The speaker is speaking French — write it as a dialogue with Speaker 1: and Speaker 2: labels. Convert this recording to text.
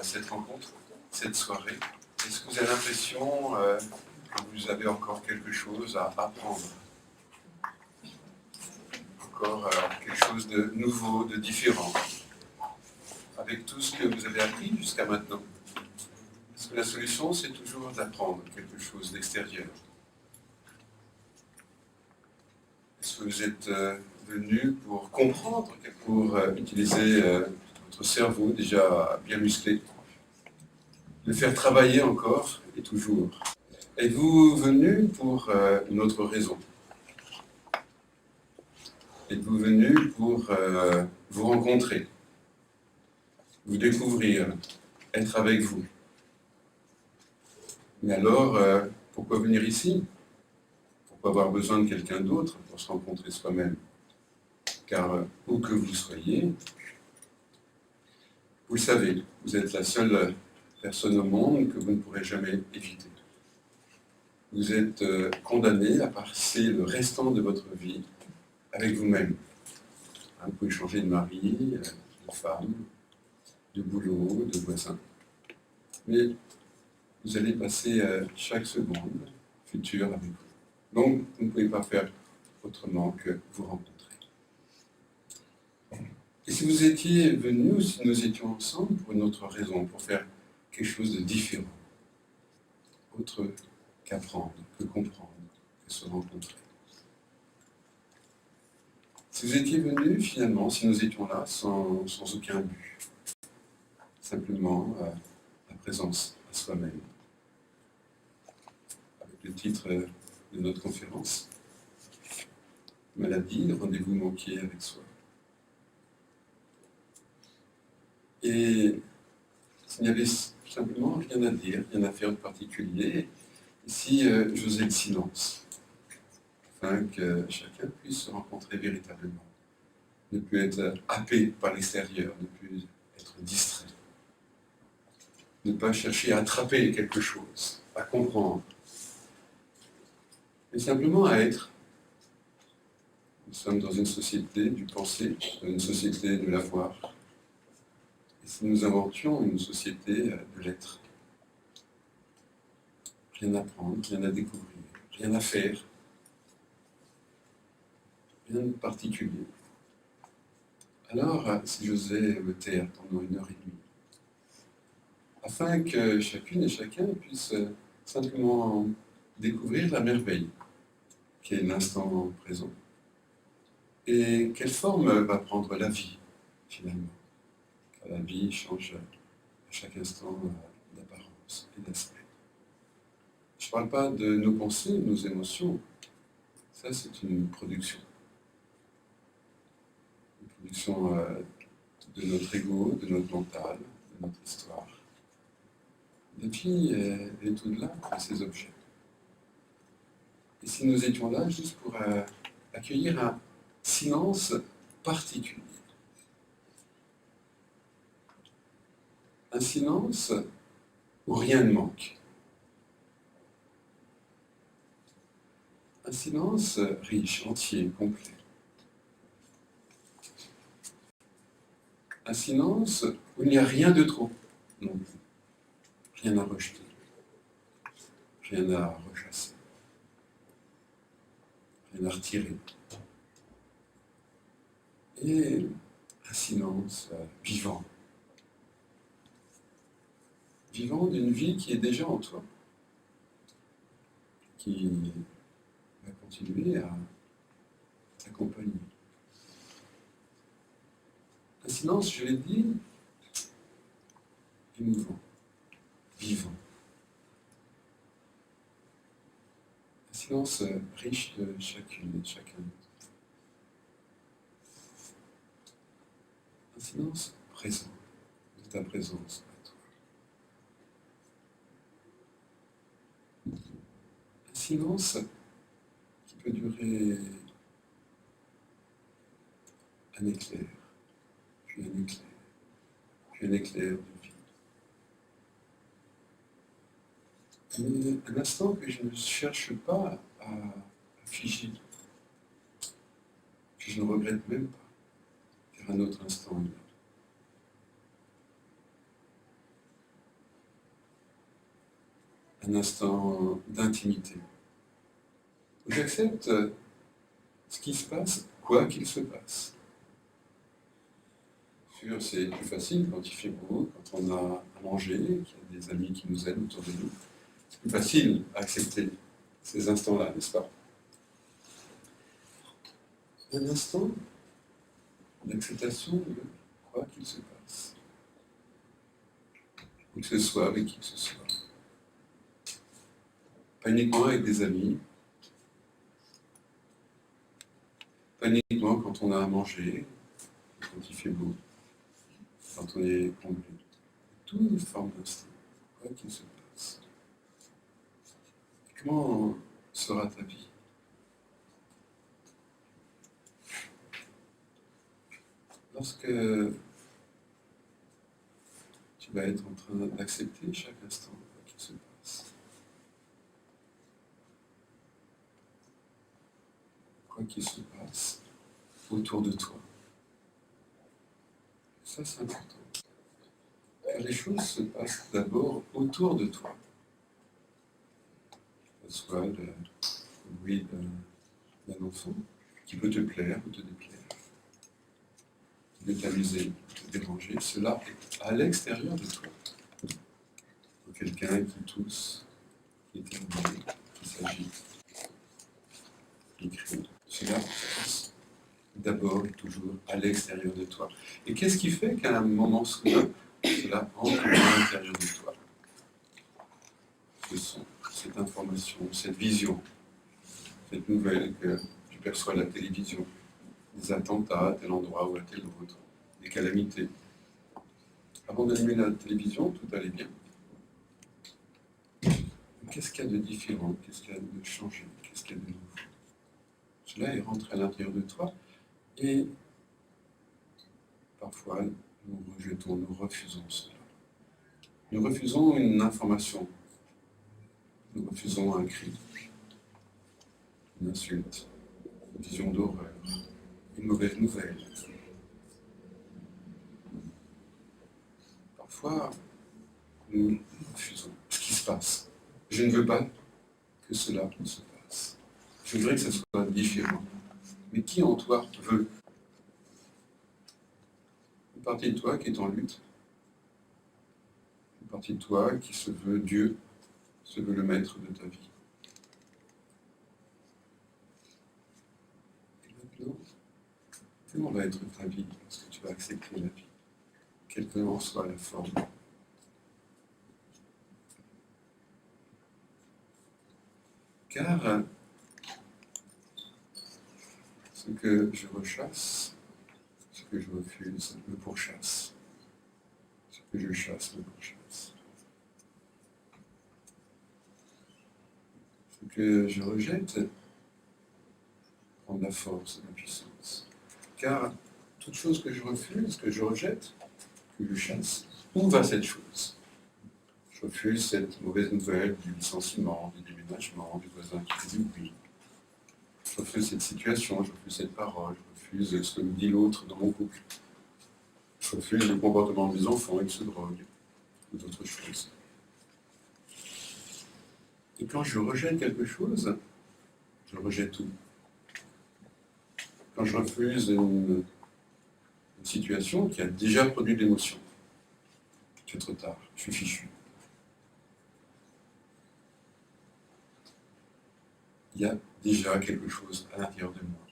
Speaker 1: cette rencontre, cette soirée. Est-ce que vous avez l'impression que vous avez encore quelque chose à apprendre? Encore quelque chose de nouveau, de différent, avec tout ce que vous avez appris jusqu'à maintenant? Parce que la solution, c'est toujours d'apprendre quelque chose d'extérieur. Est-ce que vous êtes venu pour comprendre, pour utiliser votre cerveau déjà bien musclé, le faire travailler encore et toujours? Êtes-vous venu pour une autre raison? Êtes-vous venu pour vous rencontrer, vous découvrir, être avec vous? Mais alors, pourquoi venir ici? Pourquoi avoir besoin de quelqu'un d'autre pour se rencontrer soi-même? Car où que vous soyez, vous le savez, vous êtes la seule personne au monde que vous ne pourrez jamais éviter. Vous êtes condamné à passer le restant de votre vie avec vous-même. Vous pouvez changer de mari, de femme, de boulot, de voisin. Mais vous allez passer chaque seconde future avec vous. Donc, vous ne pouvez pas faire autrement que vous rencontrer. Et si vous étiez venus, ou si nous étions ensemble pour une autre raison, pour faire quelque chose de différent, autre qu'apprendre, que comprendre, que se rencontrer. Si vous étiez venus, finalement, si nous étions là, sans aucun but, simplement la présence à soi-même, avec le titre de notre conférence, Maladie, rendez-vous manqué avec soi. Et s'il n'y avait simplement rien à dire, rien à faire de particulier, si j'osais le silence, afin que chacun puisse se rencontrer véritablement, ne plus être happé par l'extérieur, ne plus être distrait, ne pas chercher à attraper quelque chose, à comprendre, mais simplement à être. Nous sommes dans une société du penser, dans une société de l'avoir. Et si nous inventions une société de l'être, rien à prendre, rien à découvrir, rien à faire, rien de particulier. Alors, si j'osais me taire pendant 1h30, afin que chacune et chacun puisse simplement découvrir la merveille qui est l'instant présent. Et quelle forme va prendre la vie, finalement? Car la vie change à chaque instant d'apparence et d'aspect. Je ne parle pas de nos pensées, de nos émotions. Ça, c'est une production. Une production de notre ego, de notre mental, de notre histoire. La vie est au-delà de ces objets. Et si nous étions là juste pour accueillir un silence particulier, un silence où rien ne manque, un silence riche, entier, complet, un silence où il n'y a rien de trop non plus, rien à rejeter, rien à rechasser, rien à retirer. Et un silence vivant. Vivant d'une vie qui est déjà en toi, qui va continuer à t'accompagner. Un silence, je l'ai dit, émouvant, vivant. Un silence riche de chacune et de chacun. Un silence présent, de ta présence à toi. Un silence qui peut durer un éclair, puis un éclair, puis un éclair de vie. Mais un instant que je ne cherche pas à figer, que je ne regrette même pas, car un autre instant est là. un instant d'intimité. J'accepte ce qui se passe, quoi qu'il se passe. C'est plus facile quand il fait beau, quand on a à manger, qu'il y a des amis qui nous aiment autour de nous. C'est plus facile à accepter ces instants-là, n'est-ce pas? Un instant d'acceptation de quoi qu'il se passe. Où que ce soit, avec qui que ce soit. Pas uniquement avec des amis, pas uniquement quand on a à manger, quand il fait beau, quand on est comblé. Toutes les formes d'instinct, quoi qu'il se passe. Comment sera ta vie? Lorsque tu vas être en train d'accepter chaque instant, quoi qu'il se passe. Quoi qu'il se passe autour de toi. Ça, c'est important. Car les choses se passent d'abord autour de toi. Que ce soit le bruit d'un enfant qui peut te plaire ou te déplaire, qui peut t'amuser, te déranger. Cela est à l'extérieur de toi. Quelqu'un qui tousse, qui éternue, qui s'agite, qui crie. Cela se passe d'abord et toujours à l'extérieur de toi. Et qu'est-ce qui fait qu'à un moment soudain, cela entre à l'intérieur de toi? Ce son, cette information, cette vision, cette nouvelle que tu perçois à la télévision, des attentats à tel endroit ou à tel autre, des calamités. Avant d'allumer la télévision, tout allait bien. Qu'est-ce qu'il y a de différent? Qu'est-ce qu'il y a de changé? Qu'est-ce qu'il y a de nouveau? Cela est rentré à l'intérieur de toi et parfois nous rejetons, nous refusons cela. Nous refusons une information, nous refusons un cri, une insulte, une vision d'horreur, une mauvaise nouvelle. Parfois, nous refusons ce qui se passe. Je ne veux pas que cela se passe. Je voudrais que ce soit différent. Mais qui en toi veut? Une partie de toi qui est en lutte. Une partie de toi qui se veut Dieu, se veut le maître de ta vie. Et maintenant, comment va être ta vie lorsque tu vas accepter la vie, quelle que en soit la forme? Car ce que je rechasse, ce que je refuse, me pourchasse. Ce que je chasse, me pourchasse. Ce que je rejette prend de la force, de la puissance. Car toute chose que je refuse, que je rejette, que je chasse, où va cette chose? Je refuse cette mauvaise nouvelle du licenciement, du déménagement, du voisin qui fait du bruit. Je refuse cette situation, je refuse cette parole, je refuse ce que me dit l'autre dans mon couple. Je refuse le comportement de mes enfants, ils se droguent, ou d'autres choses. Et quand je rejette quelque chose, je rejette tout. Quand je refuse une situation qui a déjà produit de l'émotion, c'est trop tard, je suis fichu. Il y a déjà quelque chose à l'intérieur de moi